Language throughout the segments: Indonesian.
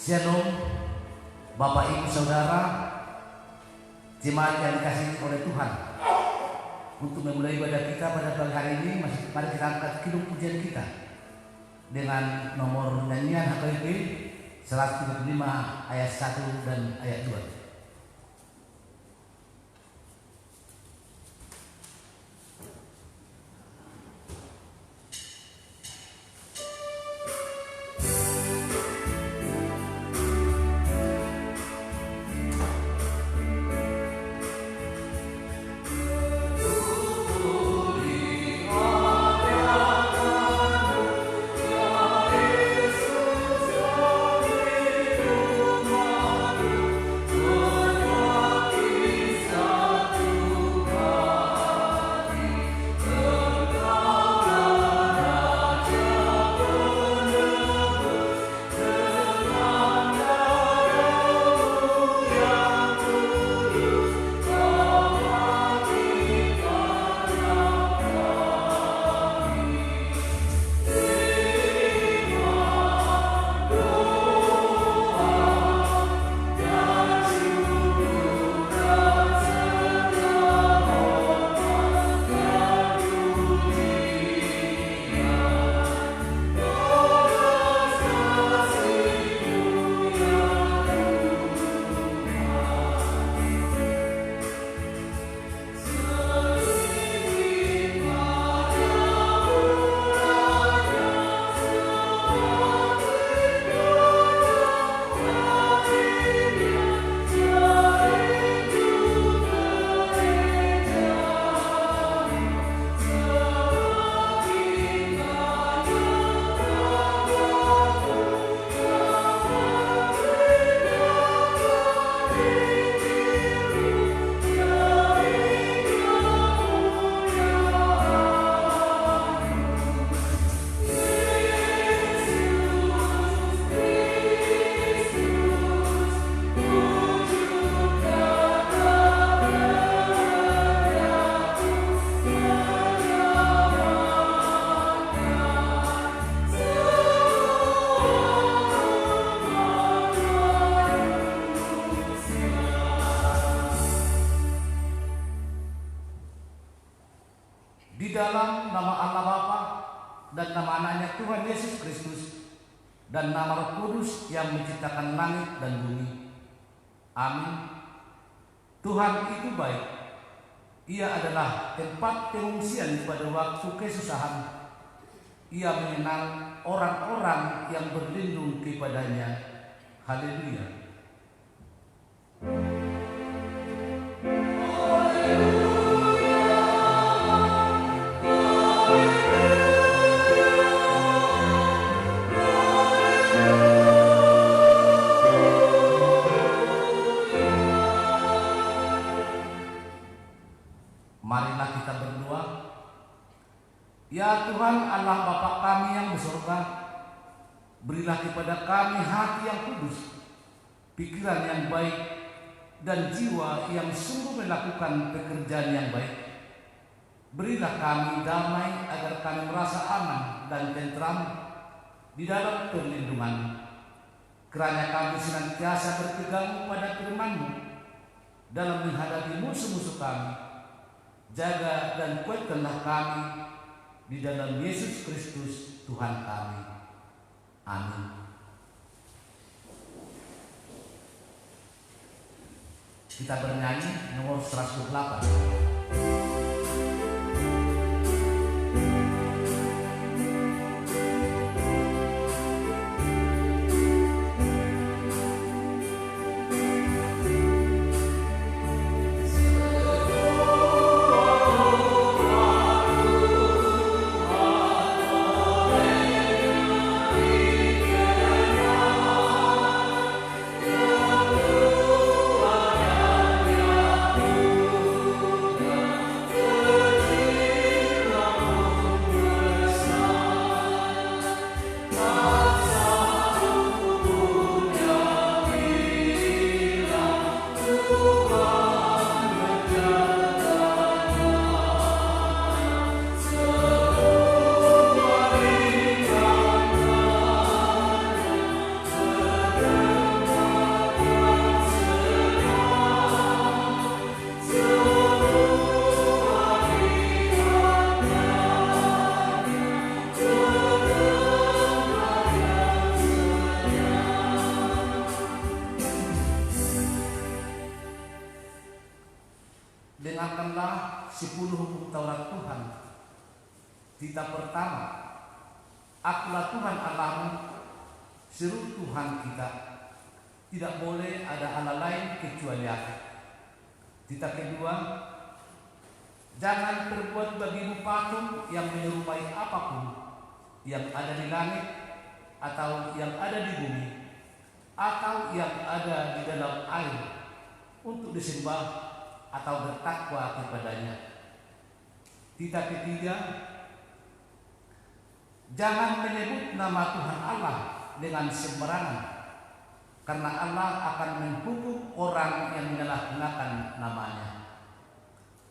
Shalom, Bapak Ibu Saudara, jemaat yang dikasihi oleh Tuhan. Untuk memulai ibadah kita pada pagi hari ini, mari kita angkat kidung pujian kita dengan nomor nyanyian HKBP 135 ayat 1 dan ayat 2. Di dalam nama Allah Bapa dan nama anaknya Tuhan Yesus Kristus dan nama Roh Kudus yang menciptakan langit dan bumi. Amin. Tuhan itu baik. Ia adalah tempat pengungsian pada waktu kesusahan. Ia mengenal orang-orang yang berlindung kepadanya. Haleluya. Marilah kita berdoa. Ya Tuhan Allah Bapa kami yang di surga, berilah kepada kami hati yang kudus, pikiran yang baik, dan jiwa yang sungguh melakukan pekerjaan yang baik. Berilah kami damai agar kami merasa aman dan tentram di dalam perlindungan. Kiranya kami senantiasa berpegang pada firman-Mu dalam menghadapi musuh-musuh kami. Jaga dan kuatkanlah kami di dalam Yesus Kristus Tuhan kami. Amin. Kita bernyanyi nomor 108. dengarkanlah 10 hukum Taurat Tuhan. Titah pertama, Akulah Tuhan Allahmu, seru Tuhan kita. Tidak boleh ada Allah lain kecuali Aku. Titah kedua, jangan terbuat bagimu patung yang menyerupai apapun yang ada di langit atau yang ada di bumi atau yang ada di dalam air untuk disembah atau bertakwa kepadanya. Titah ketiga, jangan menyebut nama Tuhan Allah dengan sembarangan, karena Allah akan menghukum orang yang menyalahgunakan namanya.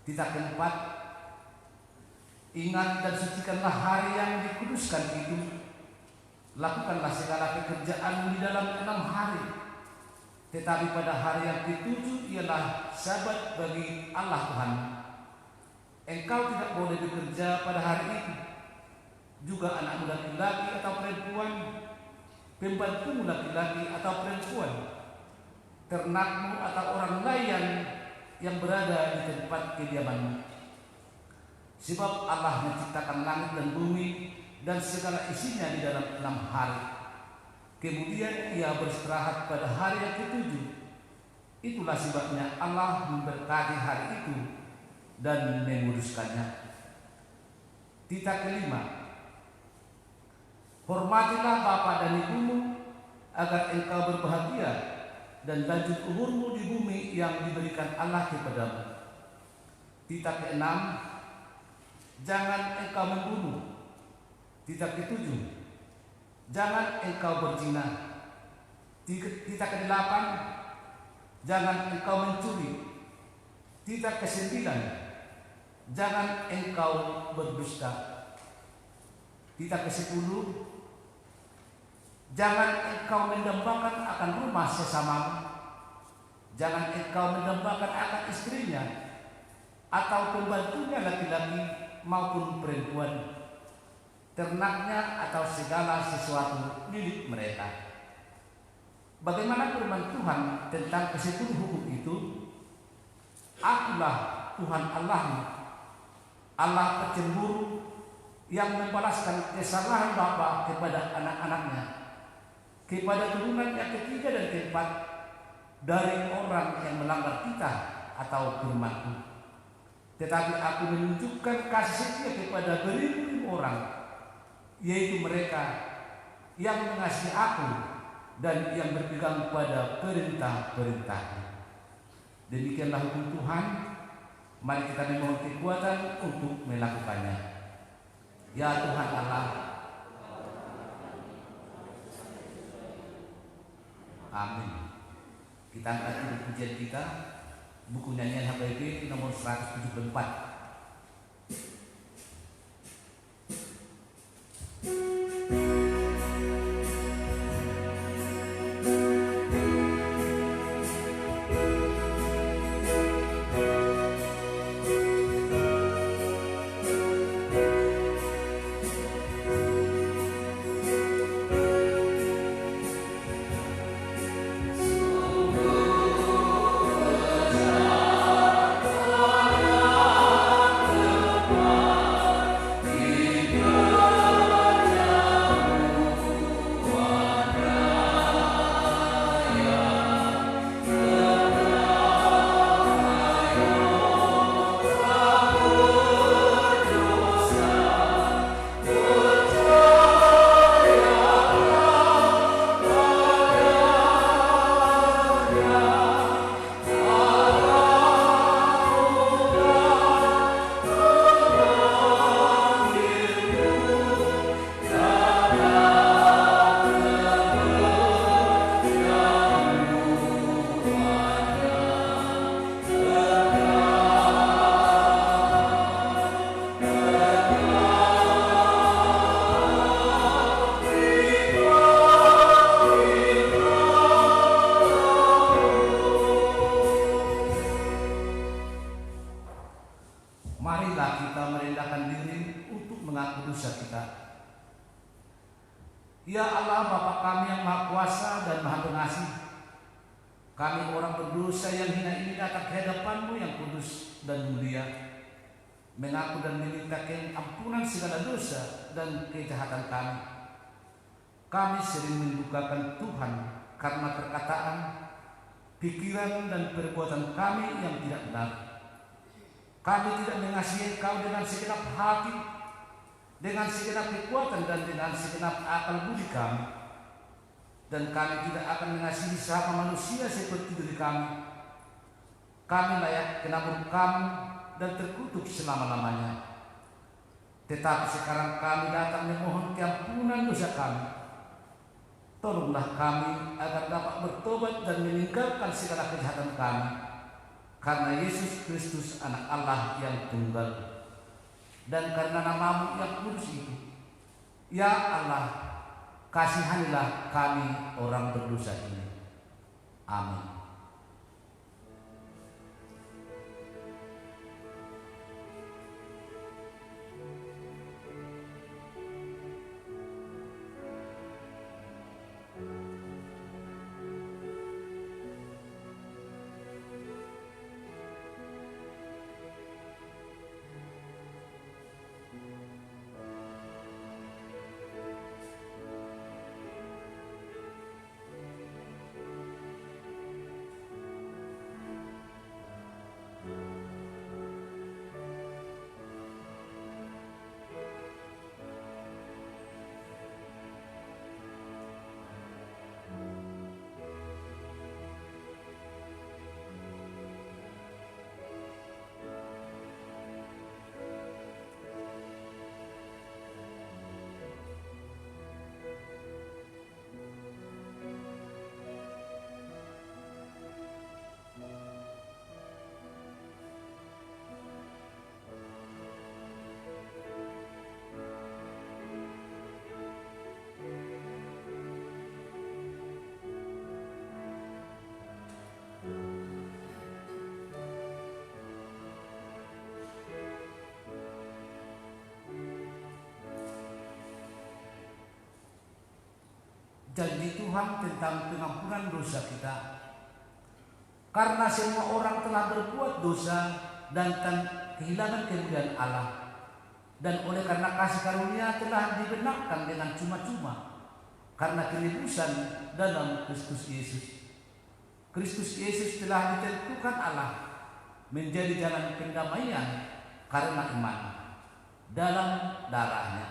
Titah keempat, ingat dan sucikanlah hari yang dikuduskan itu. Lakukanlah segala pekerjaanmu di dalam 6 hari. Tetapi pada hari yang ke-7 ialah Sabat bagi Allah Tuhan. Engkau tidak boleh bekerja pada hari itu. Juga anakmu laki-laki atau perempuan, pembantumu laki-laki atau perempuan, ternakmu atau orang lain yang berada di tempat kediamanmu. Sebab Allah menciptakan langit dan bumi dan segala isinya di dalam 6 hari. Kemudian Ia beristirahat pada hari yang ke-7. Itulah sebabnya Allah memberkati hari itu dan menguduskannya. Titah kelima, hormatilah bapa dan ibumu agar engkau berbahagia dan lanjut umurmu di bumi yang diberikan Allah kepadamu. Titah keenam, jangan engkau membunuh. Titah ketujuh, jangan engkau berzina. Titah kedelapan, jangan engkau mencuri. Titah kesembilan, jangan engkau berdusta. Titah kesepuluh, jangan engkau mendambakan akan rumah sesamamu. Jangan engkau mendambakan akan istrinya atau pembantunya laki-laki maupun perempuan, ternaknya atau segala sesuatu milik mereka. Bagaimana firman Tuhan tentang ke-10 hukum itu? Akulah Tuhan Allahmu, Allah pecemburu, yang membalaskan kesalahan bapa kepada anak-anaknya, kepada turunan yang ketiga dan keempat dari orang yang melanggar titah atau firman-Ku. Tetapi Aku menunjukkan kasih setia kepada beribu-ribu orang, yaitu mereka yang mengasihi Aku dan yang berpegang pada perintah-perintah-Ku. Demikianlah hukum Tuhan. Mari kita memohon kekuatan untuk melakukannya. Ya Tuhan Allah, amin. Kita angkat dulu pujian kita, buku nyanyian HPB nomor 174. Ya Allah, Bapa kami yang Maha Kuasa dan Maha Pengasih, Kami orang berdosa yang hina ini datang ke hadapan-Mu yang kudus dan mulia, mengaku dan memintakan ampunan segala dosa dan kejahatan kami. Kami sering mendukakan Tuhan karena perkataan, pikiran dan perbuatan kami yang tidak benar. Kami tidak mengasihi Kau dengan segenap hati, dengan segenap kekuatan dan dengan segenap akal budi kami. Dan kami tidak akan mengasihi sesama manusia seperti diri kami. Kami layak kena murka Kamu dan terkutuk selama-lamanya. Tetapi sekarang kami datang memohon keampunan dosa kami. Tolonglah kami agar dapat bertobat dan meninggalkan segala kejahatan kami, karena Yesus Kristus anak Allah yang tunggal, dan karena nama-Mu yang kudus itu. Ya Allah, kasihanilah kami orang berdosa ini. Amin. Janji Tuhan tentang pengampunan dosa kita. Karena semua orang telah berbuat dosa dan kehilangan kemuliaan Allah, dan oleh karena kasih karunia telah dibenarkan dengan cuma-cuma karena penebusan dalam Kristus Yesus. Kristus Yesus telah ditentukan Allah menjadi jalan pendamaian karena iman dalam darahnya.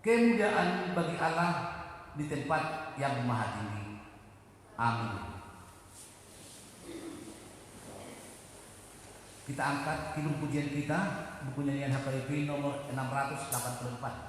Kemuliaan bagi Allah di tempat yang maha tinggi. Amin. Kita angkat kidung pujian kita, buku nyanyian HKBP nomor 684.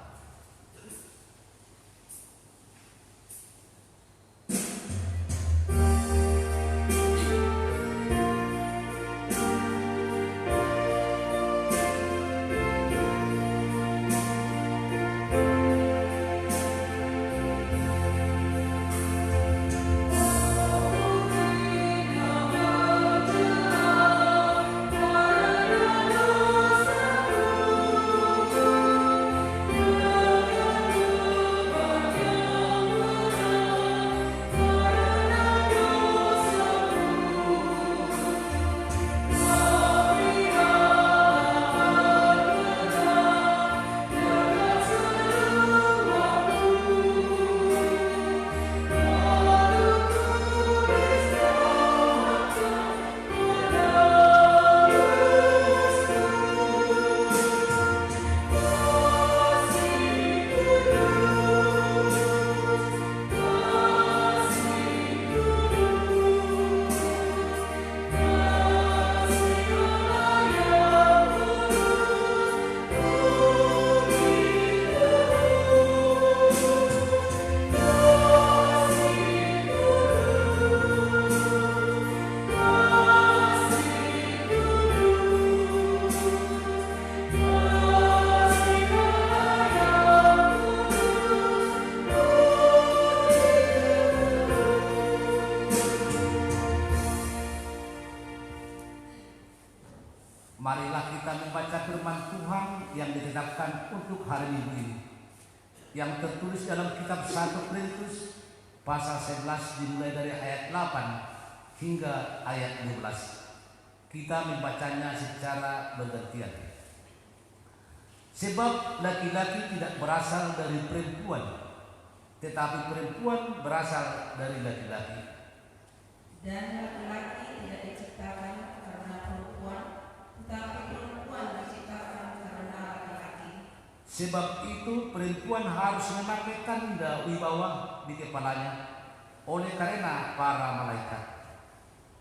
Marilah kita membaca firman Tuhan yang ditetapkan untuk hari Minggu ini, yang tertulis dalam kitab 1 Korintus pasal 11 dimulai dari ayat 8 hingga ayat 12. Kita membacanya secara bergantian. Sebab laki-laki tidak berasal dari perempuan, tetapi perempuan berasal dari laki-laki. Dan laki-laki tidak diciptakan karena perempuan, tetapi perempuan diciptakan karena laki-laki. Sebab itu perempuan harus memakai tanda wibawa di kepalanya oleh karena para malaikat.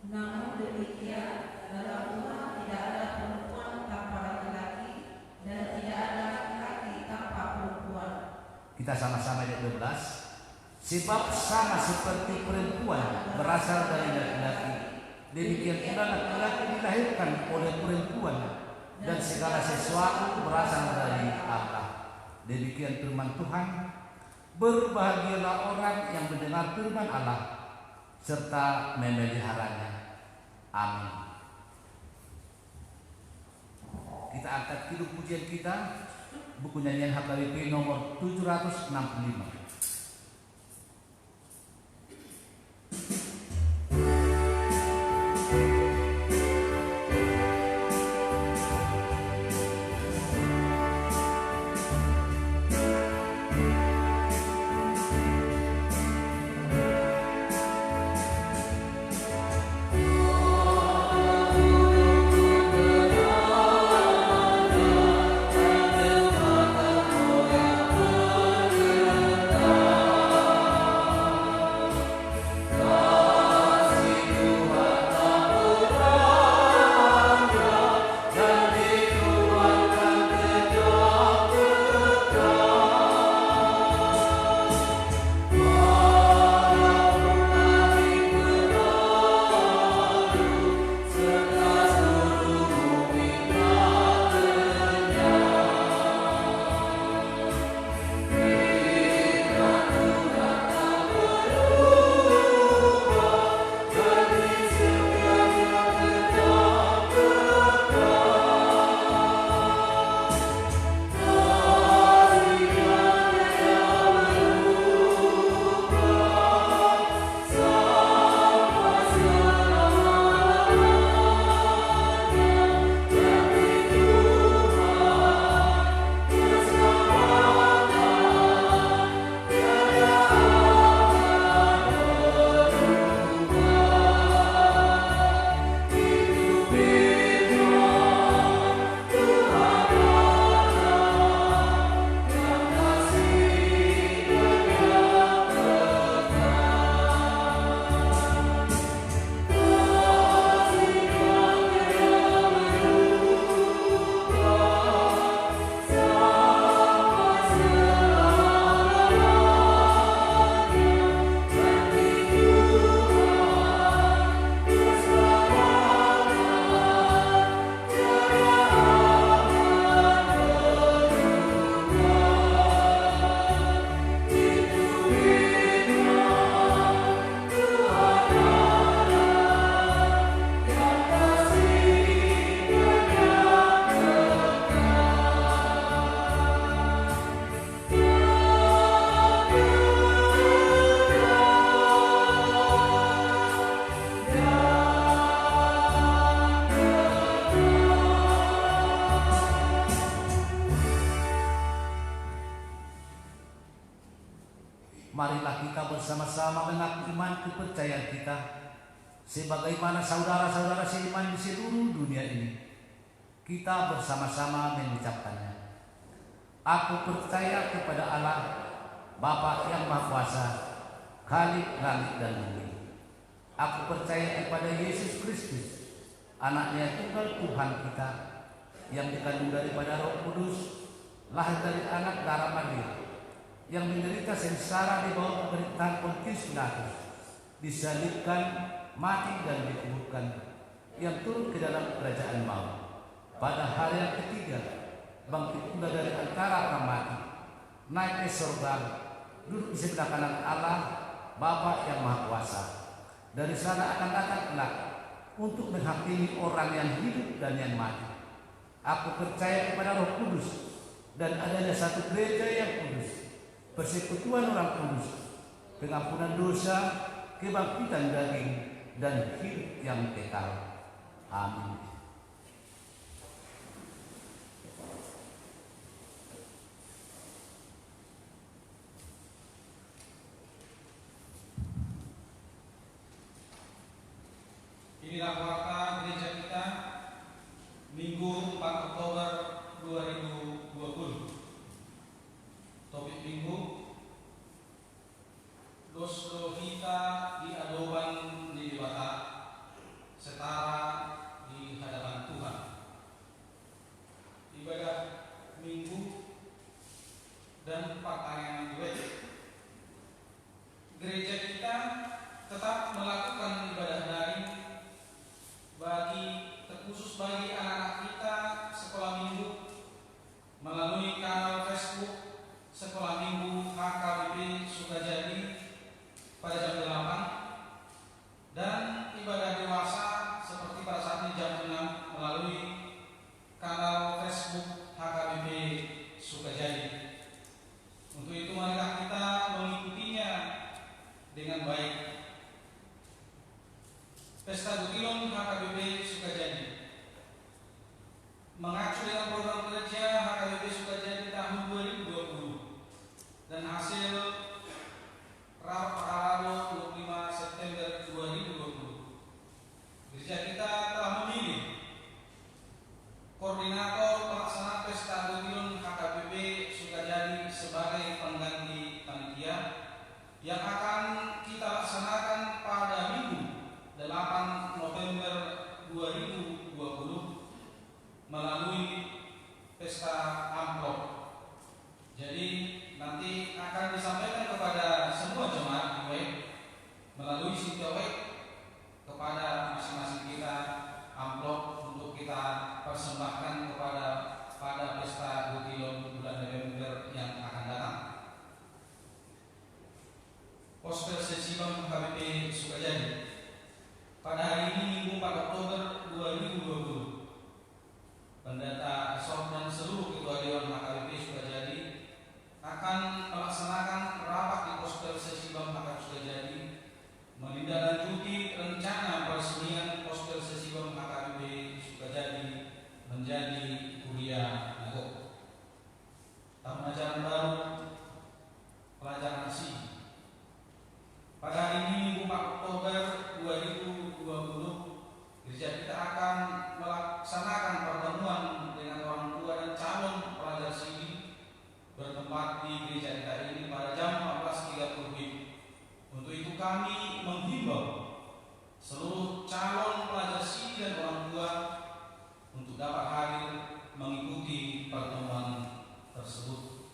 Namun demikian, dalam Tuhan tidak ada perempuan tanpa laki-laki, dan tidak ada laki-laki tanpa perempuan. Kita sama-sama ayat 12. Sebab sama seperti perempuan berasal dari laki-laki, demikian pula laki-laki dilahirkan oleh perempuan, dan segala sesuatu berasal dari Allah. Demikian firman Tuhan. Berbahagialah orang yang mendengar firman Allah serta memeliharanya. Amin. Kita angkat kidung pujian kita, buku nyanyian HKBP nomor 765. Marilah kita bersama-sama mengaku iman kepercayaan kita sebagaimana saudara-saudara seiman di seluruh dunia ini. Kita bersama-sama mengucapkannya. Aku percaya kepada Allah, Bapa yang Maha Kuasa, Khalik langit dan bumi. Aku percaya kepada Yesus Kristus, Anaknya Tunggal Tuhan kita, yang dikandung daripada Roh Kudus, lahir dari anak darah Maria, yang menderita sengsara di bawah pemerintahan Pontius Pilatus, disalibkan, mati dan dikuburkan, yang turun ke dalam kerajaan maut. Pada hari yang ketiga, bangkit pula dari antara orang mati, naik ke surga, duduk di sebelah kanan Allah, Bapa yang Maha Kuasa. Dari sana akan datang kelak untuk menghakimi orang yang hidup dan yang mati. Aku percaya kepada Roh Kudus dan adanya satu gereja yang kudus, persekutuan orang kudus, pengampunan dosa, kebangkitan daging, dan hidup yang kekal. Amin. Inilah warta gereja kita Minggu 4 Oktober 2020. Topik Minggu, Dosto kita di adoban di bata, setara di hadapan Tuhan. Ibadah Minggu dan pakaian duet. Gereja kita tetap melakukan ibadah daring khusus bagi anak-anak kita sekolah minggu melalui kanal Facebook Sekolah Minggu HKBP Sukajadi pada jam 8 dan ibadah dewasa seperti pada saat ini jam 6 melalui kanal Facebook HKBP Sukajadi. Untuk itu marilah kita mengikutinya dengan baik. Pesta Gutilon HKBP Sukajadi mengacu dengan program kerja HKBP Sukajadi tahun 2020 dan hasil rapat paralel 25 September 2020. Gereja kita telah memilih koordinator pelaksana Pesta Gutilon HKBP Sukajadi sebagai pengganti panitia yang akan kita laksanakan pada Minggu 8 November 2020 melalui pesta amplop. Jadi nanti akan disampaikan kepada semua jemaat web melalui situs web kepada masing-masing kita amplop untuk kita persembahkan kepada pada pesta Gutilon bulan November yang akan datang. Poster Sesibang HKBP Sukajadi pada hari ini Minggu 4 Oktober 2020, Pendeta Esok dan seluruh ketua Dewan HKBP Sukajadi akan melaksanakan rapat di Poster Sesibang HKBP Sukajadi menindaklanjuti rencana peresmian Poster Sesibang HKBP Sukajadi menjadi kuliah Nagok. Tahun ajaran baru pelajaran asing. Pada hari ini Minggu 4 Oktober 2020, gereja kita akan melaksanakan pertemuan dengan orang tua dan calon pelajar sini bertempat di gereja kita ini pada jam 14.30 WIB. Untuk itu kami menghimbau seluruh calon pelajar sini dan orang tua untuk dapat hadir mengikuti pertemuan tersebut.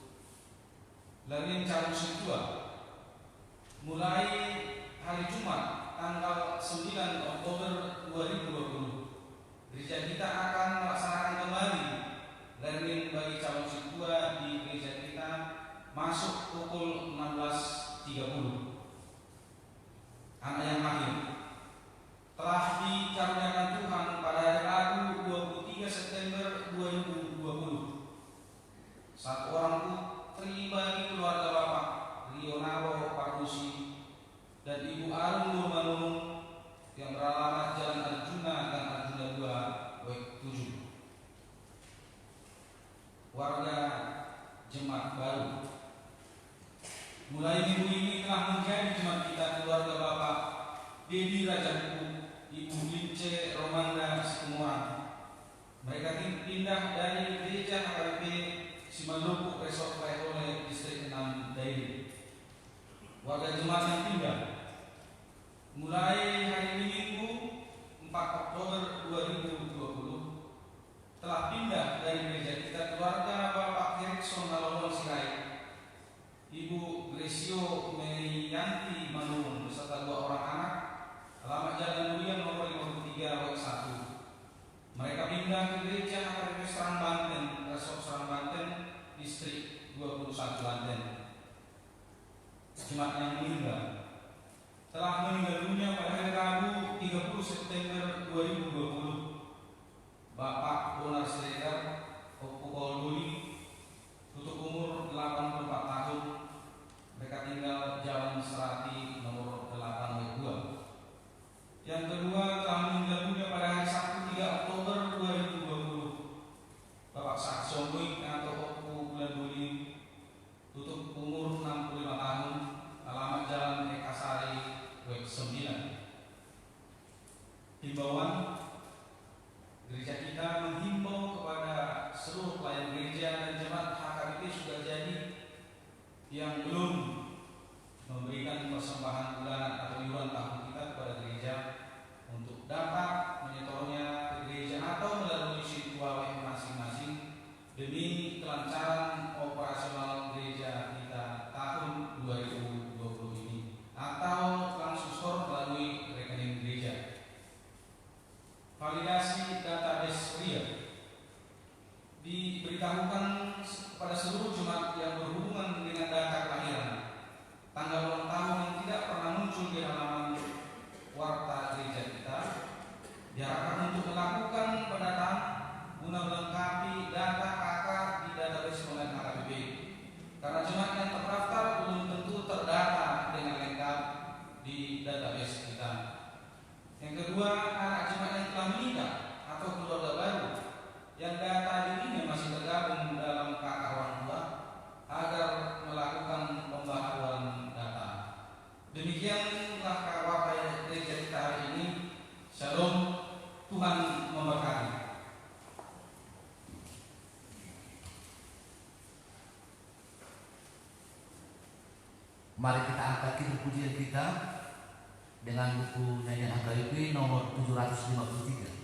Lain calon siswa mulai hari Jumat tanggal 9 Oktober 2020, gereja kita akan melaksanakan kembali learning bagi calon siswa di gereja kita masuk pukul 16.30. Anak yang lahir telah dikaruniakan Tuhan pada hari Rabu 23 September 2020. Satu orang putri bagi keluarga Bapak Rionaro Pardusi dan Ibu Arum Nurmanung yang beralamat Jalan Arjuna dan Arjuna 2 WEK 7. Warga Jemaat Baru. Mulai minggu ini telah menjadi jemaat kita keluarga Bapak Dedi Rajaku, Ibu Lince Romanda Situmorang. Mereka pindah dari gereja HKBP Simalupuk Resort Oleh Distrik 6 Dairi. Warga jemaat yang pindah mulai hari Minggu 4 Oktober 2020 telah pindah dari gereja kita keluarga Bapak Erikson Nalolong Sirait, Ibu Gresio Merianti Manung beserta 2 orang anak, alamat Jalan Mulia nomor 53 WEK 1. Mereka pindah ke gereja HKBP Serang Banten, Resort Serang Banten, Distrik 21 Banten. Jemaat yang meninggal telah meninggal dunia pada hari Rabu 30 September 2020. Bapak Bonar Sredar Opukol Duli, tutup umur 84 tahun. Mereka tinggal Jalan Serati nomor 8 WEK 2. Yang himbauan, gereja kita menghimbau kepada seluruh pelayan gereja dan jemaat HKBP sudah jadi yang belum memberikan persembahan bulanan atau iuran tahun kita kepada gereja untuk dapat menyetornya ke gereja atau melalui ritual masing-masing demi kelancaran operasional gereja kita tahun 2020 ini, atau langsung store melalui rekening gereja. Validasi database RIA diberitahukan kepada seluruh jemaat yang berhubungan dengan data kelahiran, tanggal ulang tahun yang tidak pernah muncul di halaman warta gereja kita, diharapkan untuk melakukan pendataan guna melengkapi data KK di database online HKBP, karena jemaat yang terdaftar belum tentu terdata dengan lengkap di database kita. Yang kedua, anak jemaat yang telah menikah atau keluarga baru yang data dirinya masih tergabung dalam KK orang tua agar melakukan pembaharuan data. Demikianlah kabar gereja kita hari ini. Shalom, Tuhan memberkati. Mari kita angkat kitab pujian kita dengan buku nyanyian HKBP nomor 753.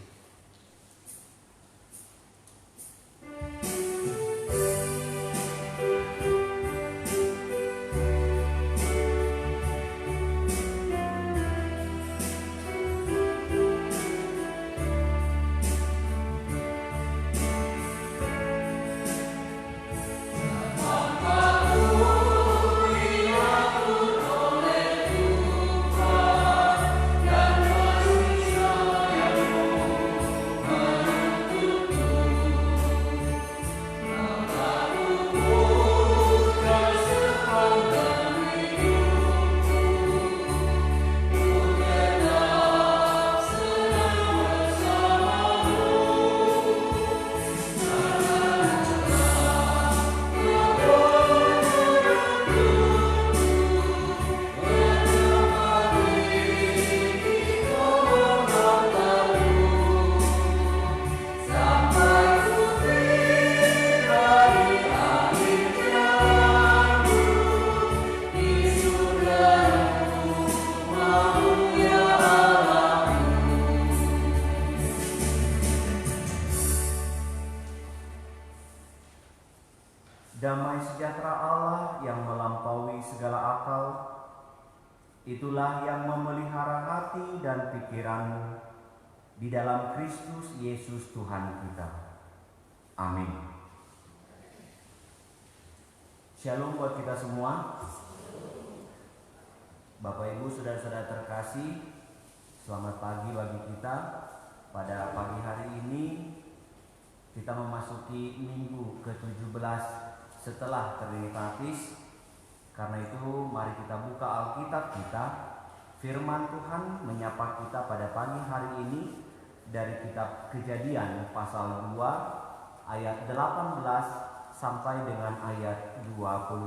Damai sejahtera Allah yang melampaui segala akal, itulah yang memelihara hati dan pikiranmu di dalam Kristus Yesus Tuhan kita. Amin. Shalom buat kita semua. Bapak Ibu, saudara-saudara terkasih, selamat pagi bagi kita. Pada pagi hari ini kita memasuki minggu ke-17 setelah Trinitatis. Karena itu mari kita buka Alkitab kita. Firman Tuhan menyapa kita pada pagi hari ini dari kitab Kejadian pasal 2 ayat 18 sampai dengan ayat 25.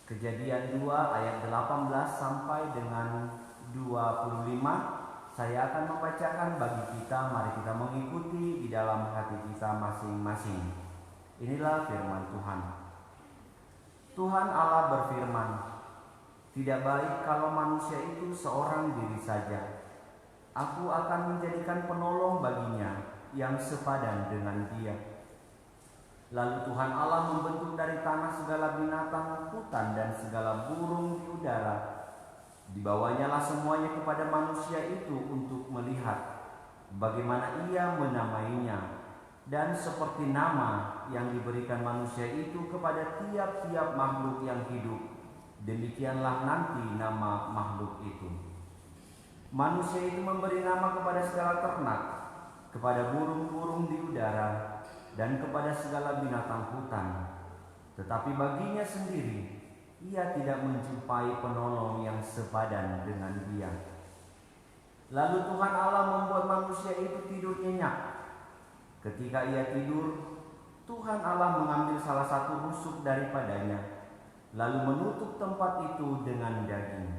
Kejadian 2 ayat 18 sampai dengan 25. Saya akan membacakan bagi kita, mari kita mengikuti di dalam hati kita masing-masing. Inilah firman Tuhan. Tuhan Allah berfirman, "Tidak baik kalau manusia itu seorang diri saja. Aku akan menjadikan penolong baginya yang sepadan dengan dia." Lalu Tuhan Allah membentuk dari tanah segala binatang hutan dan segala burung di udara. Dibawanyalah semuanya kepada manusia itu untuk melihat bagaimana ia menamainya. Dan seperti nama yang diberikan manusia itu kepada tiap-tiap makhluk yang hidup, demikianlah nanti nama makhluk itu. Manusia itu memberi nama kepada segala ternak, kepada burung-burung di udara, dan kepada segala binatang hutan. Tetapi baginya sendiri, ia tidak menjumpai penolong yang sepadan dengan dia. Lalu Tuhan Allah membuat manusia itu tidur nyenyak. Ketika ia tidur, Tuhan Allah mengambil salah satu rusuk daripadanya, lalu menutup tempat itu dengan daging.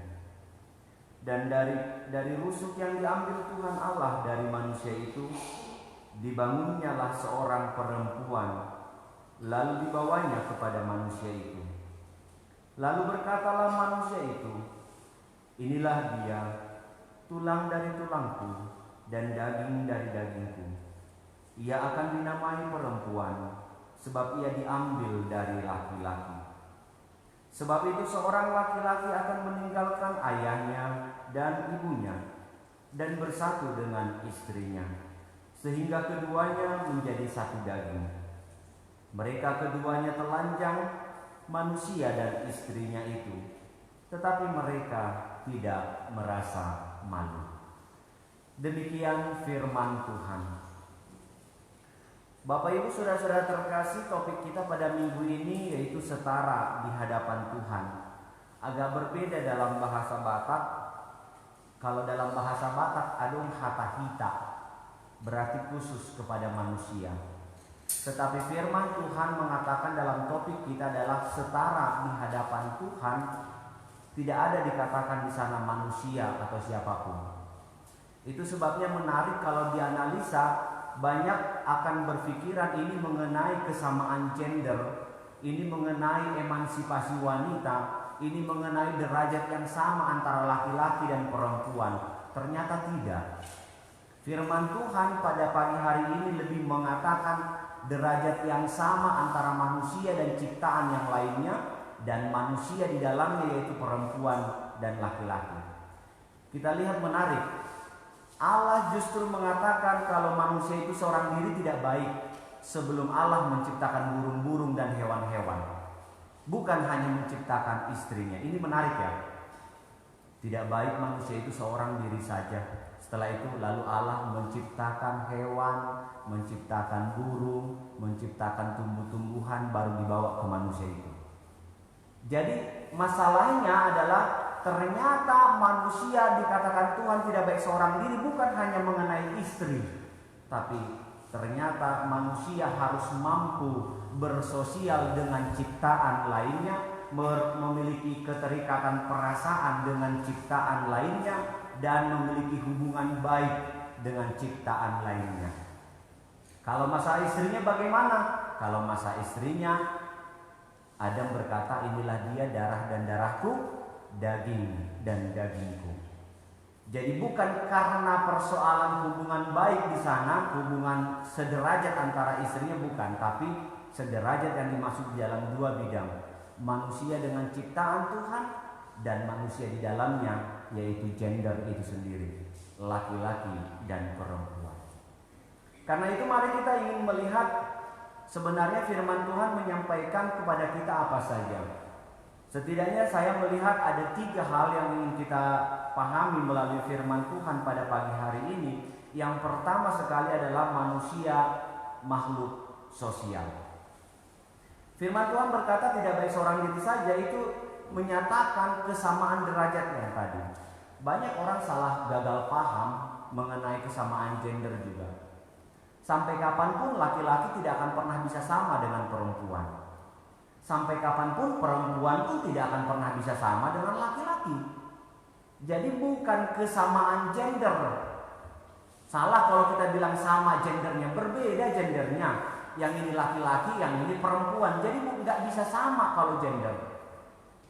Dan dari rusuk yang diambil Tuhan Allah dari manusia itu, dibangunnyalah seorang perempuan, lalu dibawanya kepada manusia itu. Lalu berkatalah manusia itu, inilah dia, tulang dari tulangku dan daging dari dagingku. Ia akan dinamai perempuan, sebab ia diambil dari laki-laki. Sebab itu seorang laki-laki akan meninggalkan ayahnya dan ibunya dan bersatu dengan istrinya, sehingga keduanya menjadi satu daging. Mereka keduanya telanjang, manusia dan istrinya itu, tetapi mereka tidak merasa malu. Demikian firman Tuhan. Bapak Ibu Saudara-saudara terkasih, topik kita pada minggu ini yaitu setara di hadapan Tuhan. Agak berbeda dalam bahasa Batak. Kalau dalam bahasa Batak adong hatahita, berarti khusus kepada manusia. Tetapi firman Tuhan mengatakan dalam topik kita adalah setara di hadapan Tuhan. Tidak ada dikatakan di sana manusia atau siapapun. Itu sebabnya menarik kalau dianalisa. Banyak akan berpikiran ini mengenai kesamaan gender, ini mengenai emansipasi wanita, ini mengenai derajat yang sama antara laki-laki dan perempuan. Ternyata tidak. Firman Tuhan pada pagi hari ini lebih mengatakan derajat yang sama antara manusia dan ciptaan yang lainnya, dan manusia di dalamnya yaitu perempuan dan laki-laki. Kita lihat menarik. Allah justru mengatakan kalau manusia itu seorang diri tidak baik sebelum Allah menciptakan burung-burung dan hewan-hewan. Bukan hanya menciptakan istrinya. Ini menarik ya. Tidak baik manusia itu seorang diri saja. Setelah itu lalu Allah menciptakan hewan, menciptakan burung, menciptakan tumbuh-tumbuhan baru dibawa ke manusia itu. Jadi masalahnya adalah ternyata manusia dikatakan Tuhan tidak baik seorang diri bukan hanya mengenai istri, tapi ternyata manusia harus mampu bersosial dengan ciptaan lainnya, memiliki keterikatan perasaan dengan ciptaan lainnya, dan memiliki hubungan baik dengan ciptaan lainnya. Kalau masa istrinya bagaimana? Kalau masa istrinya, Adam berkata, inilah dia darah dan darahku, daging dan dagingku. Jadi bukan karena persoalan hubungan baik di sana, hubungan sederajat antara istrinya bukan, tapi sederajat yang dimaksud di dalam dua bidang, manusia dengan ciptaan Tuhan dan manusia di dalamnya, yaitu gender itu sendiri, laki-laki dan perempuan. Karena itu mari kita ingin melihat sebenarnya firman Tuhan menyampaikan kepada kita apa saja. Setidaknya saya melihat ada 3 hal yang ingin kita pahami melalui firman Tuhan pada pagi hari ini. Yang pertama sekali adalah manusia makhluk sosial. Firman Tuhan berkata tidak baik seorang diri saja, itu menyatakan kesamaan derajatnya tadi. Banyak orang salah gagal paham mengenai kesamaan gender juga. Sampai kapanpun laki-laki tidak akan pernah bisa sama dengan perempuan. Sampai kapanpun perempuan pun tidak akan pernah bisa sama dengan laki-laki. Jadi bukan kesamaan gender. Salah kalau kita bilang sama gendernya, berbeda gendernya. Yang ini laki-laki, yang ini perempuan. Jadi nggak bisa sama kalau gender.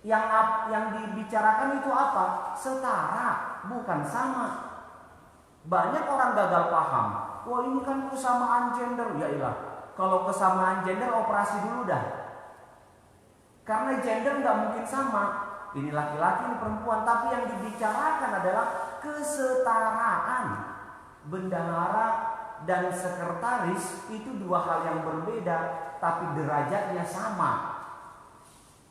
Yang dibicarakan itu apa? Setara, bukan sama. Banyak orang gagal paham. Wah ini kan kesamaan gender. Ya ilah, kalau kesamaan gender operasi dulu dah. Karena gender nggak mungkin sama. Ini laki-laki, ini perempuan. Tapi yang dibicarakan adalah kesetaraan. Bendahara dan sekretaris itu 2 hal yang berbeda, tapi derajatnya sama.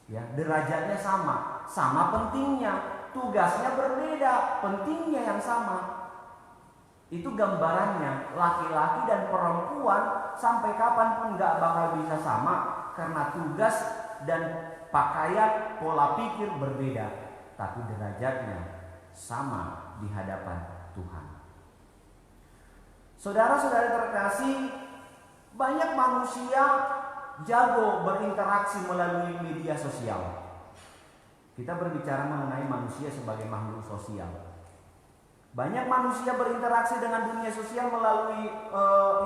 Ya, derajatnya sama. Sama pentingnya. Tugasnya berbeda, pentingnya yang sama. Itu gambarannya. Laki-laki dan perempuan sampai kapanpun nggak bakal bisa sama karena tugas dan pakaian, pola pikir berbeda, tapi derajatnya sama di hadapan Tuhan. Saudara-saudara terkasih, banyak manusia jago berinteraksi melalui media sosial. Kita berbicara mengenai manusia sebagai makhluk sosial. Banyak manusia berinteraksi dengan dunia sosial melalui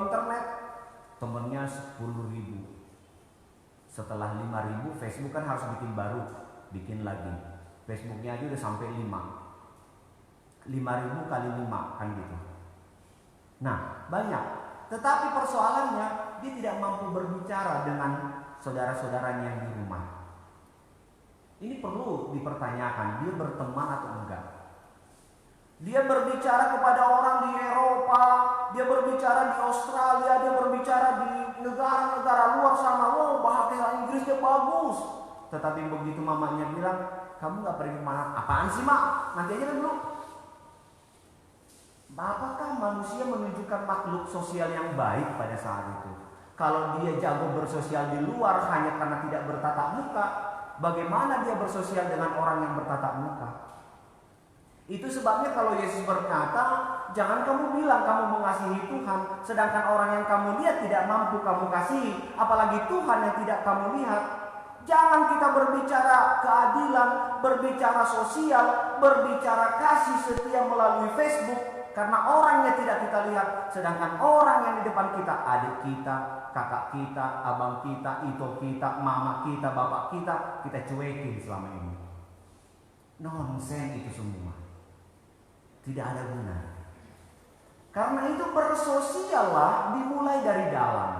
internet. Temennya 10.000. Setelah 5.000, Facebook kan harus bikin baru, bikin lagi. Facebooknya aja udah sampai 5.000 kali 5 kan gitu. Nah, banyak. Tetapi persoalannya, dia tidak mampu berbicara dengan saudara-saudaranya yang di rumah. Ini perlu dipertanyakan, dia berteman atau enggak. Dia berbicara kepada orang di Eropa, dia berbicara di Australia, dia berbicara di negara-negara luar sana. Wow, bahasa Inggrisnya bagus. Tetapi begitu mamanya bilang, kamu gak pergi kemana? Apaan sih mak? Nanti aja dulu. Apakah manusia menunjukkan makhluk sosial yang baik pada saat itu? Kalau dia jago bersosial di luar hanya karena tidak bertatap muka, bagaimana dia bersosial dengan orang yang bertatap muka? Itu sebabnya kalau Yesus berkata, jangan kamu bilang kamu mengasihi Tuhan, sedangkan orang yang kamu lihat tidak mampu kamu kasihi, apalagi Tuhan yang tidak kamu lihat. Jangan kita berbicara keadilan, berbicara sosial, berbicara kasih setia melalui Facebook, karena orangnya tidak kita lihat, sedangkan orang yang di depan kita, adik kita, kakak kita, abang kita, ito kita, mama kita, bapak kita cuekin selama ini. Nonsen itu semua. Tidak ada guna. Karena itu bersosiallah dimulai dari dalam.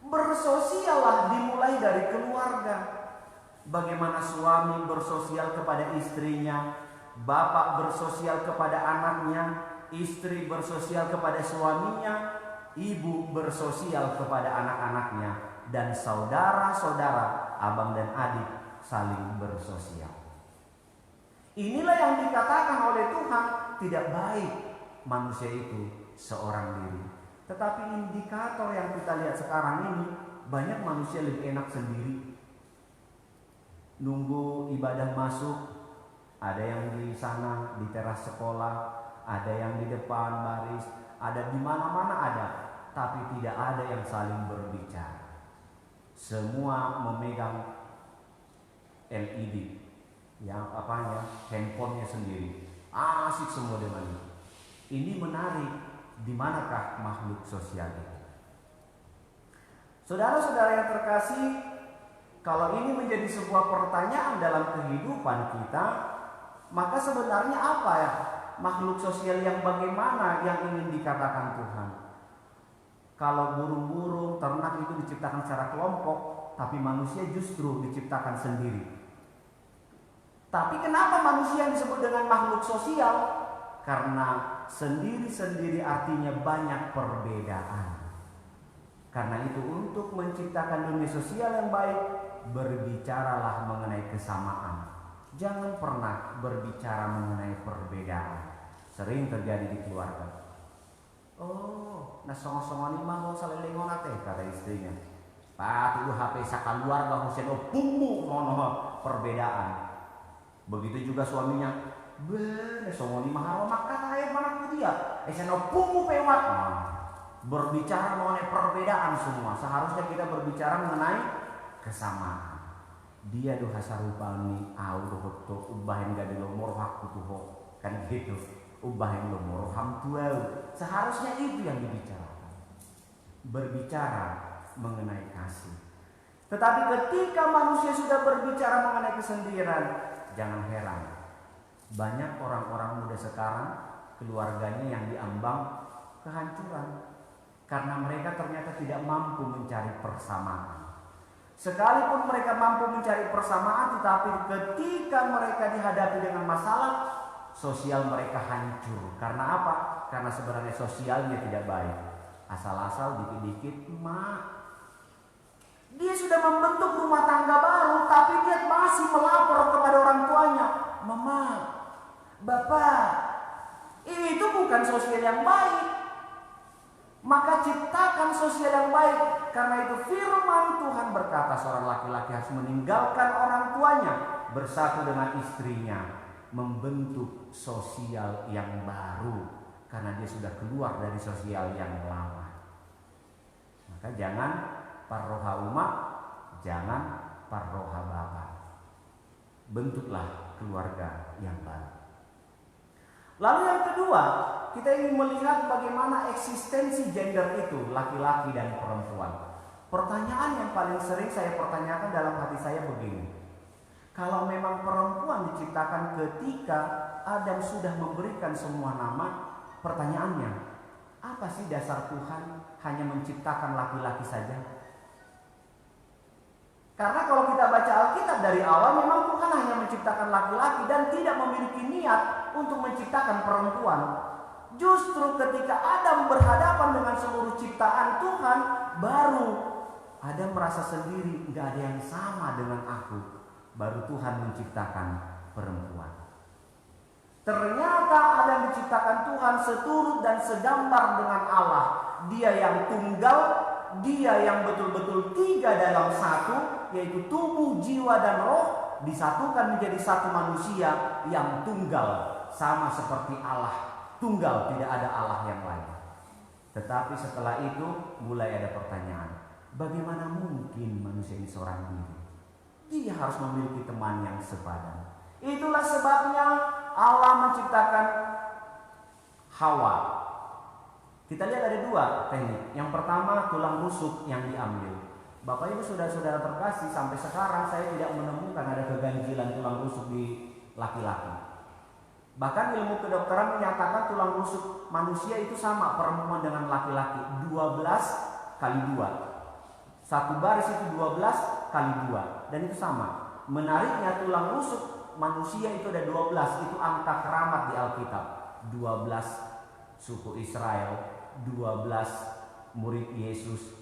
Bersosiallah dimulai dari keluarga. Bagaimana suami bersosial kepada istrinya, bapak bersosial kepada anaknya, istri bersosial kepada suaminya, ibu bersosial kepada anak-anaknya, dan saudara-saudara, abang dan adik saling bersosial. Inilah yang dikatakan oleh Tuhan, tidak baik manusia itu seorang diri. Tetapi indikator yang kita lihat sekarang ini, banyak manusia lebih enak sendiri. Nunggu ibadah masuk, ada yang di sana di teras sekolah, ada yang di depan baris, ada di mana-mana ada, tapi tidak ada yang saling berbicara. Semua memegang LED. Yang handphonenya sendiri, asik semua dengan itu. Ini menarik. Di manakah makhluk sosial itu? Saudara-saudara yang terkasih, kalau ini menjadi sebuah pertanyaan dalam kehidupan kita, maka sebenarnya apa ya makhluk sosial yang bagaimana yang ingin dikatakan Tuhan? Kalau burung-burung, ternak itu diciptakan secara kelompok, tapi manusia justru diciptakan sendiri. Tapi kenapa manusia yang disebut dengan makhluk sosial? Karena sendiri-sendiri artinya banyak perbedaan. Karena itu untuk menciptakan dunia sosial yang baik, berbicaralah mengenai kesamaan. Jangan pernah berbicara mengenai perbedaan. Sering terjadi di keluarga. Oh, nah songo-songo ini mah mau salelingon ate, kata istrinya. Pak, itu HP sakaluarga husen opungmu mono perbedaan. Begitu juga suaminya, bener songo lima haro makan air mana dia, eseno pungu pewat. Berbicara mengenai perbedaan semua. Seharusnya kita berbicara mengenai kesamaan. Dia doh hasarupani au doh to ubahin gadi lomor hakku tuh kan gitu. Ubahin lomor ham tuau. Seharusnya itu yang dibicarakan. Berbicara mengenai kasih. Tetapi ketika manusia sudah berbicara mengenai kesendirian, jangan heran, banyak orang-orang muda sekarang keluarganya yang diambang kehancuran karena mereka ternyata tidak mampu mencari persamaan. Sekalipun mereka mampu mencari persamaan, tetapi ketika mereka dihadapi dengan masalah, sosial mereka hancur. Karena apa? Karena sebenarnya sosialnya tidak baik. Asal-asal dikit-dikit emak. Dia sudah membentuk rumah tangga baru, tapi dia masih melapor kepada orang tuanya. Mama, Bapak, itu bukan sosial yang baik. Maka ciptakan sosial yang baik. Karena itu firman Tuhan berkata seorang laki-laki harus meninggalkan orang tuanya, bersatu dengan istrinya, membentuk sosial yang baru. Karena dia sudah keluar dari sosial yang lama. Maka jangan parroha umat, jangan parroha bapak. Bentuklah keluarga yang baru. Lalu yang kedua, kita ingin melihat bagaimana eksistensi gender itu, laki-laki dan perempuan. Pertanyaan yang paling sering saya pertanyakan dalam hati saya begini. Kalau memang perempuan diciptakan ketika Adam sudah memberikan semua nama, pertanyaannya, apa sih dasar Tuhan hanya menciptakan laki-laki saja? Karena kalau kita baca Alkitab dari awal, memang Tuhan hanya menciptakan laki-laki dan tidak memiliki niat untuk menciptakan perempuan. Justru ketika Adam berhadapan dengan seluruh ciptaan Tuhan, baru Adam merasa sendiri, gak ada yang sama dengan aku. Baru Tuhan menciptakan perempuan. Ternyata Adam diciptakan Tuhan seturut dan segambar dengan Allah. Dia yang tunggal, dia yang betul-betul tiga dalam satu, yaitu tubuh, jiwa, dan roh, disatukan menjadi satu manusia yang tunggal, sama seperti Allah. Tunggal, tidak ada Allah yang lain. Tetapi setelah itu mulai ada pertanyaan, bagaimana mungkin manusia ini seorang diri? Dia harus memiliki teman yang sepadan. Itulah sebabnya Allah menciptakan Hawa. Kita lihat ada dua teknik. Yang pertama, tulang rusuk yang diambil. Bapak Ibu saudara-saudara terkasih, sampai sekarang saya tidak menemukan ada keganjilan tulang rusuk di laki-laki. Bahkan ilmu kedokteran menyatakan tulang rusuk manusia itu sama perempuan dengan laki-laki, 12 kali 2. Satu baris itu 12 kali 2, dan itu sama. Menariknya, tulang rusuk manusia itu ada 12, itu angka keramat di Alkitab. 12 suku Israel, 12 murid Yesus,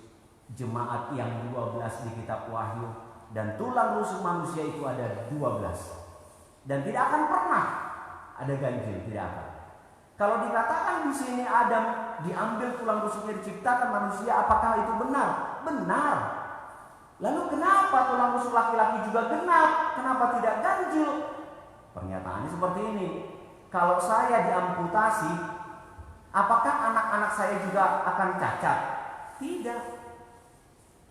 jemaat yang 12 di kitab Wahyu, dan tulang rusuk manusia itu ada 12. Dan tidak akan pernah ada ganjil, tidak akan. Kalau dikatakan di sini Adam diambil tulang rusuknya diciptakan manusia, apakah itu benar? Benar. Lalu kenapa tulang rusuk laki-laki juga genap? Kenapa tidak ganjil? Pernyataannya seperti ini. Kalau saya diamputasi, apakah anak-anak saya juga akan cacat? Tidak.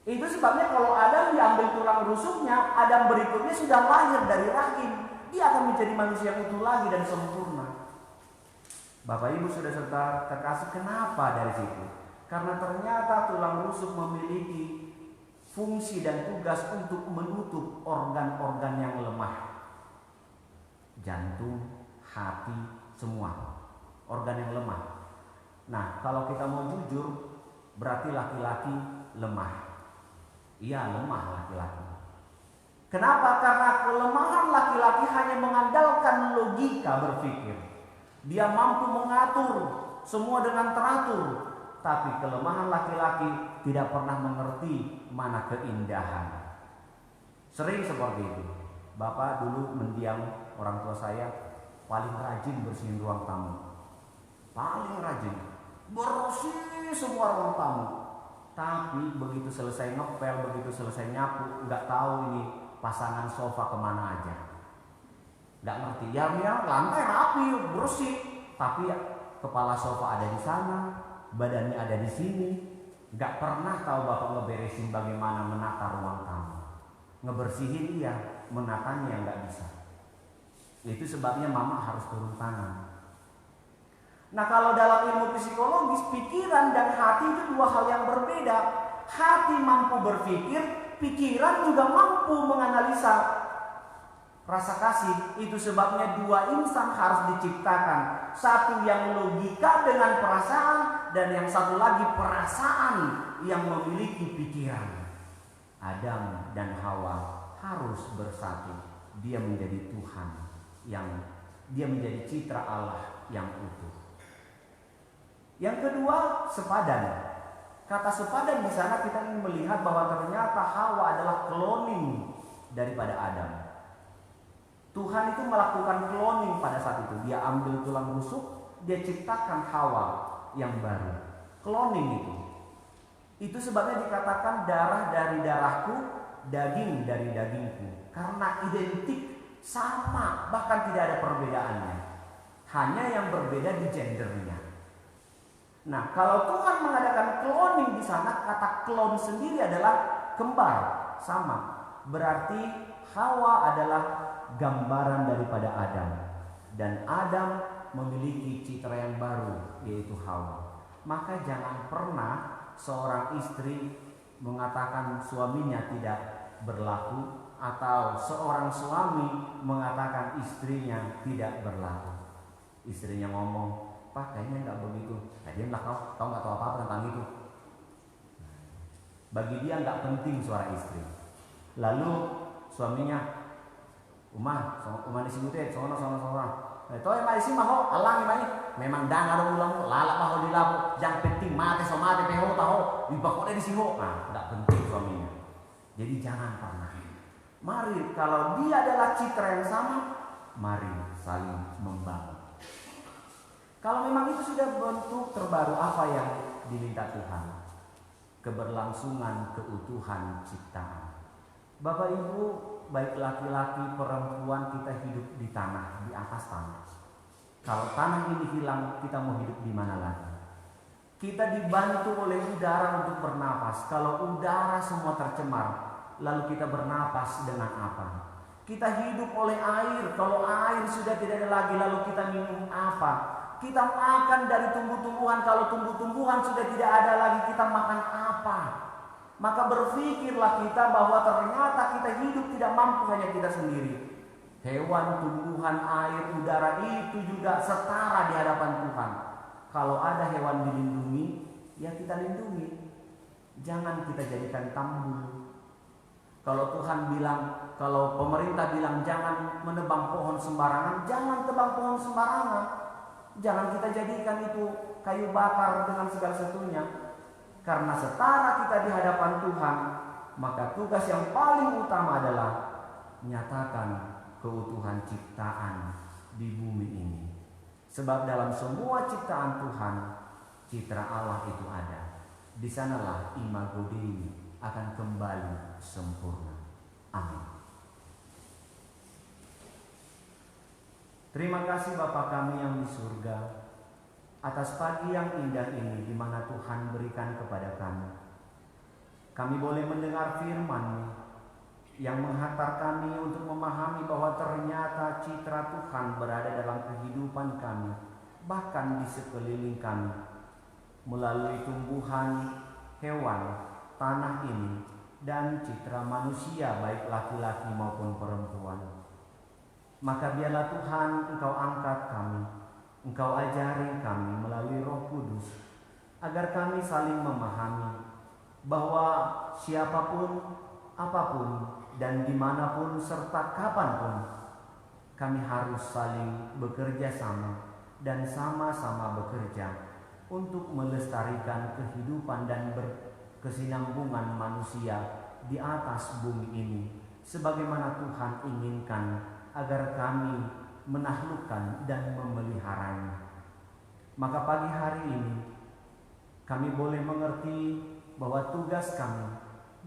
Itu sebabnya kalau Adam diambil tulang rusuknya, Adam berikutnya sudah lahir dari rahim. Dia akan menjadi manusia yang utuh lagi dan sempurna. Bapak Ibu saudara terkasih, kenapa dari situ? Karena ternyata tulang rusuk memiliki fungsi dan tugas untuk menutup organ-organ yang lemah. Jantung, hati, semua organ yang lemah. Nah, kalau kita mau jujur, berarti laki-laki lemah. Iya, lemah laki-laki. Kenapa? Karena kelemahan laki-laki hanya mengandalkan logika berpikir. Dia mampu mengatur semua dengan teratur. Tapi kelemahan laki-laki tidak pernah mengerti mana keindahan. Sering seperti itu. Bapak dulu mendiang orang tua saya, paling rajin bersihin ruang tamu. Paling rajin. Bersih semua ruang tamu. Tapi begitu selesai ngepel, begitu selesai nyapu, nggak tahu ini pasangan sofa kemana aja. Nggak ngerti. Ya lantai rapi, bersih. Tapi ya, kepala sofa ada di sana, badannya ada di sini. Nggak pernah tahu bapak ngeberesin bagaimana menata ruang tamu. Ngebersihin iya, menatanya nggak bisa. Itu sebabnya mama harus turun tangan. Nah, kalau dalam ilmu psikologis, pikiran dan hati itu dua hal yang berbeda. Hati mampu berpikir, pikiran juga mampu menganalisa rasa kasih. Itu sebabnya dua insan harus diciptakan. Satu yang logika dengan perasaan, dan yang satu lagi perasaan yang memiliki pikiran. Adam dan Hawa harus bersatu. Dia menjadi Tuhan dia menjadi citra Allah yang utuh. Yang kedua, sepadan. Kata sepadan di sana kita ingin melihat bahwa ternyata Hawa adalah cloning daripada Adam. Tuhan itu melakukan cloning pada saat itu. Dia ambil tulang rusuk, dia ciptakan Hawa yang baru. Cloning itu. Itu sebabnya dikatakan darah dari darahku, daging dari dagingku. Karena identik, sama, bahkan tidak ada perbedaannya. Hanya yang berbeda di gendernya. Nah, kalau Tuhan mengadakan cloning di sana, kata clone sendiri adalah kembar, sama. Berarti Hawa adalah gambaran daripada Adam, dan Adam memiliki citra yang baru, yaitu Hawa. Maka jangan pernah seorang istri mengatakan suaminya tidak berlaku, atau seorang suami mengatakan istrinya tidak berlaku. Istrinya ngomong, "Pak, kayaknya nggak begitu." Nah, dia bilang, kau nggak tahu apa-apa tentang itu. Bagi dia nggak penting suara istri. Lalu suaminya, Uma di sini teh, sono. Toh emang isi maho, alang emang memang dangar ulang, lalak maho di labu. Yang penting mati peho tahu, dibakok di sini. Nah, nggak penting suaminya. Jadi jangan pernah. Mari kalau dia adalah citra yang sama, mari saling membangun. Kalau memang itu sudah bentuk terbaru, apa yang diminta Tuhan? Keberlangsungan keutuhan ciptaan. Bapak Ibu, baik laki-laki perempuan, kita hidup di tanah, di atas tanah. Kalau tanah ini hilang, kita mau hidup di mana lagi? Kita dibantu oleh udara untuk bernapas. Kalau udara semua tercemar, lalu kita bernapas dengan apa? Kita hidup oleh air. Kalau air sudah tidak ada lagi, lalu kita minum apa? Kita makan dari tumbuh-tumbuhan. Kalau tumbuh-tumbuhan sudah tidak ada lagi, kita makan apa? Maka berpikirlah kita bahwa ternyata kita hidup tidak mampu hanya kita sendiri. Hewan, tumbuhan, air, udara itu juga setara di hadapan Tuhan. Kalau ada hewan dilindungi, ya kita lindungi. Jangan kita jadikan tambul. Kalau Tuhan bilang, kalau pemerintah bilang jangan menebang pohon sembarangan, jangan tebang pohon sembarangan. Jangan kita jadikan itu kayu bakar dengan segala sesuatunya. Karena setara kita di hadapan Tuhan, maka tugas yang paling utama adalah menyatakan keutuhan ciptaan di bumi ini. Sebab dalam semua ciptaan Tuhan, citra Allah itu ada. Di sanalah imago Dei akan kembali sempurna. Amin. Terima kasih Bapa kami yang di surga, atas pagi yang indah ini di mana Tuhan berikan kepada kami. Kami boleh mendengar firman-Mu yang menghantar kami untuk memahami bahwa ternyata citra Tuhan berada dalam kehidupan kami, bahkan di sekeliling kami, melalui tumbuhan, hewan, tanah ini, dan citra manusia baik laki-laki maupun perempuan. Maka biarlah Tuhan Engkau angkat kami, Engkau ajari kami melalui Roh Kudus, agar kami saling memahami bahwa siapapun, apapun, dan dimanapun serta kapanpun, kami harus saling bekerja sama dan sama-sama bekerja untuk melestarikan kehidupan dan berkesinambungan manusia di atas bumi ini, sebagaimana Tuhan inginkan agar kami menaklukkan dan memeliharanya. Maka pagi hari ini kami boleh mengerti bahwa tugas kami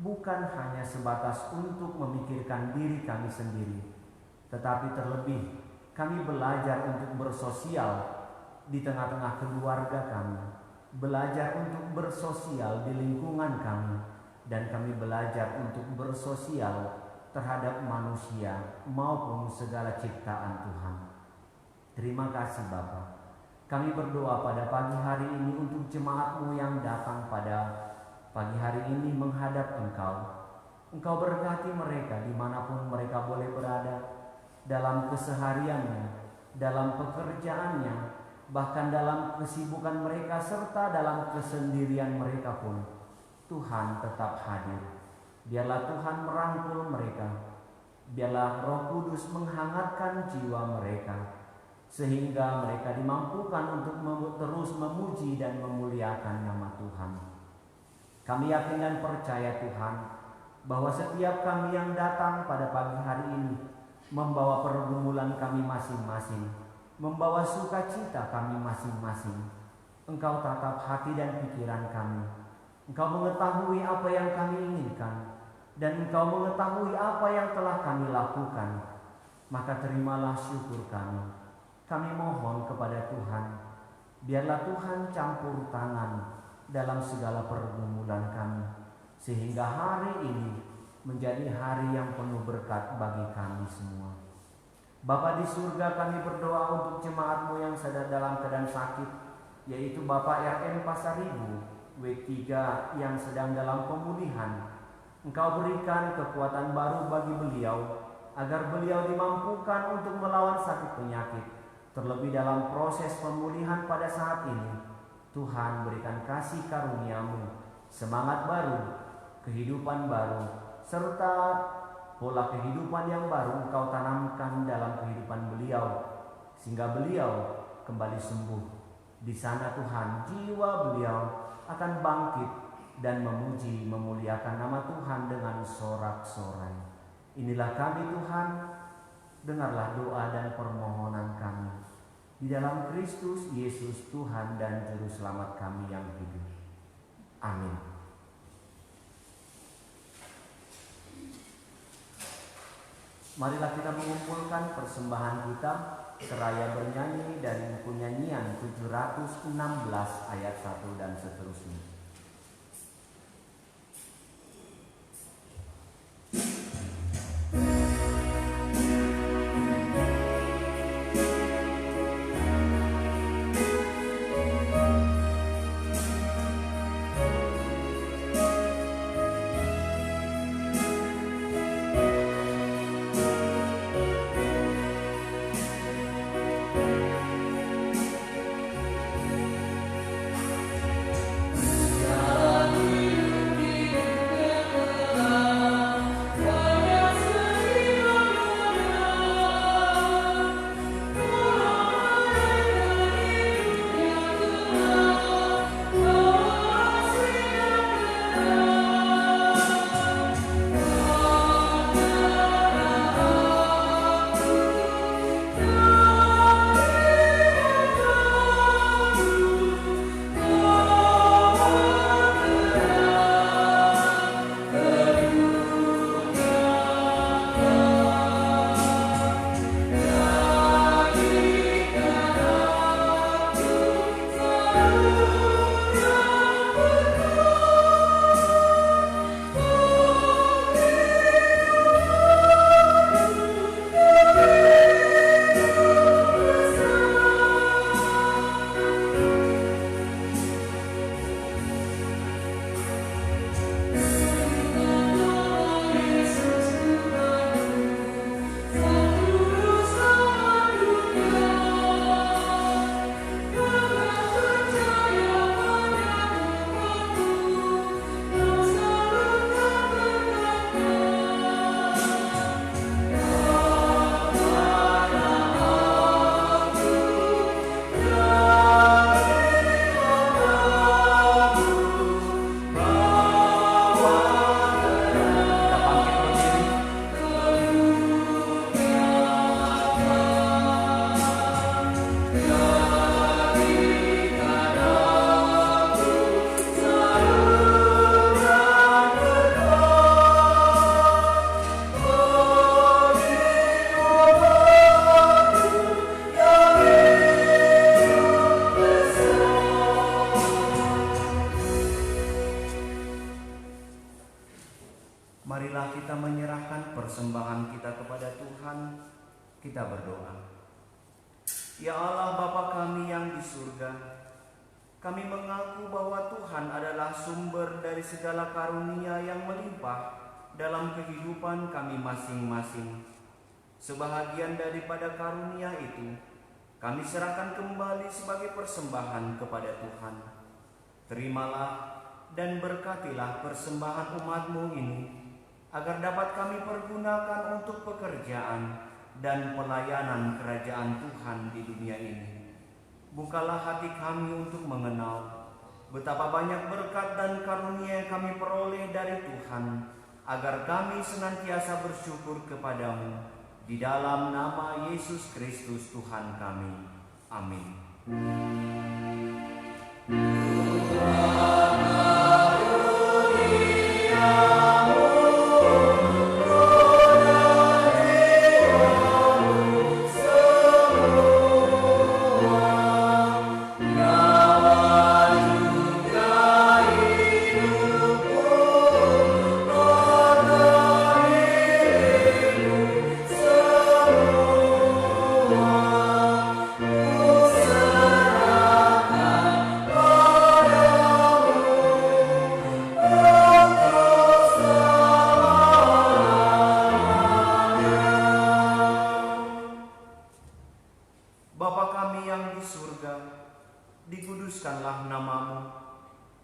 bukan hanya sebatas untuk memikirkan diri kami sendiri, tetapi terlebih kami belajar untuk bersosial di tengah-tengah keluarga kami, belajar untuk bersosial di lingkungan kami, dan kami belajar untuk bersosial terhadap manusia maupun segala ciptaan Tuhan. Terima kasih Bapa. Kami berdoa pada pagi hari ini untuk jemaat-Mu yang datang pada pagi hari ini menghadap Engkau. Engkau berkati mereka dimanapun mereka boleh berada, dalam kesehariannya, dalam pekerjaannya, bahkan dalam kesibukan mereka serta dalam kesendirian mereka pun. Tuhan tetap hadir. Biarlah Tuhan merangkul mereka. Biarlah Roh Kudus menghangatkan jiwa mereka, sehingga mereka dimampukan untuk terus memuji dan memuliakan nama Tuhan. Kami yakin dan percaya Tuhan bahwa setiap kami yang datang pada pagi hari ini membawa pergumulan kami masing-masing, membawa sukacita kami masing-masing. Engkau tatap hati dan pikiran kami. Engkau mengetahui apa yang kami inginkan, dan Engkau mengetahui apa yang telah kami lakukan. Maka terimalah syukur kami. Kami mohon kepada Tuhan, biarlah Tuhan campur tangan dalam segala pergumulan kami, sehingga hari ini menjadi hari yang penuh berkat bagi kami semua. Bapa di surga, kami berdoa untuk jemaat-Mu yang sedang dalam keadaan sakit, yaitu Bapak RN Pasaribu, W3 yang sedang dalam pemulihan. Engkau berikan kekuatan baru bagi beliau, agar beliau dimampukan untuk melawan sakit penyakit. Terlebih dalam proses pemulihan pada saat ini, Tuhan berikan kasih karunia-Mu, semangat baru, kehidupan baru, serta pola kehidupan yang baru Engkau tanamkan dalam kehidupan beliau, sehingga beliau kembali sembuh. Di sana Tuhan, jiwa beliau akan bangkit dan memuji memuliakan nama Tuhan dengan sorak-sorai. Inilah kami Tuhan, dengarlah doa dan permohonan kami. Di dalam Kristus Yesus Tuhan dan Juru Selamat kami yang hidup. Amin. Marilah kita mengumpulkan persembahan kita seraya bernyanyi dari buku nyanyian 716 ayat 1 dan seterusnya. Marilah kita menyerahkan persembahan kita kepada Tuhan. Kita berdoa. Ya Allah Bapa kami yang di surga, kami mengaku bahwa Tuhan adalah sumber dari segala karunia yang melimpah dalam kehidupan kami masing-masing. Sebahagian daripada karunia itu kami serahkan kembali sebagai persembahan kepada Tuhan. Terimalah dan berkatilah persembahan umat-Mu ini, agar dapat kami pergunakan untuk pekerjaan dan pelayanan kerajaan Tuhan di dunia ini. Bukalah hati kami untuk mengenal betapa banyak berkat dan karunia yang kami peroleh dari Tuhan, agar kami senantiasa bersyukur kepadamu. Di dalam nama Yesus Kristus Tuhan kami. Amin. Oh nama-Mu.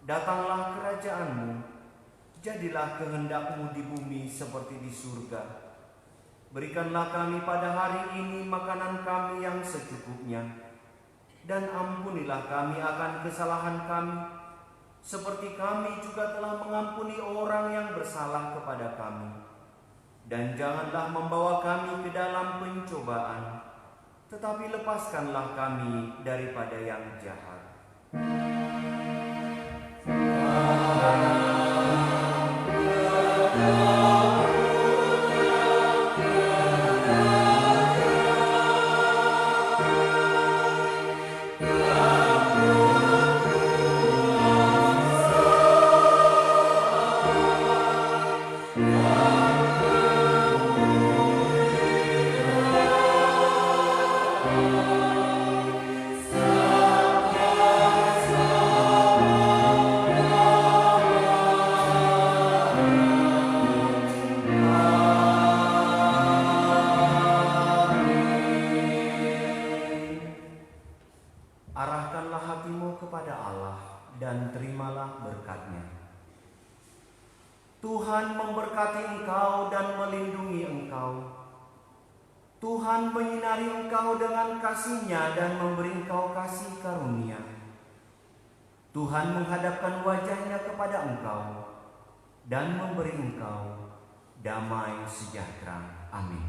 Datanglah kerajaan-Mu, jadilah kehendak-Mu di bumi seperti di surga. Berikanlah kami pada hari ini makanan kami yang secukupnya, dan ampunilah kami akan kesalahan kami, seperti kami juga telah mengampuni orang yang bersalah kepada kami. Dan janganlah membawa kami ke dalam pencobaan, tetapi lepaskanlah kami daripada yang jahat. Arahkanlah hatimu kepada Allah dan terimalah berkat-Nya. Tuhan memberkati engkau dan melindungi engkau. Tuhan menyinari engkau dengan kasih-Nya dan memberi engkau kasih karunia. Tuhan menghadapkan wajah-Nya kepada engkau dan memberi engkau damai sejahtera. Amin.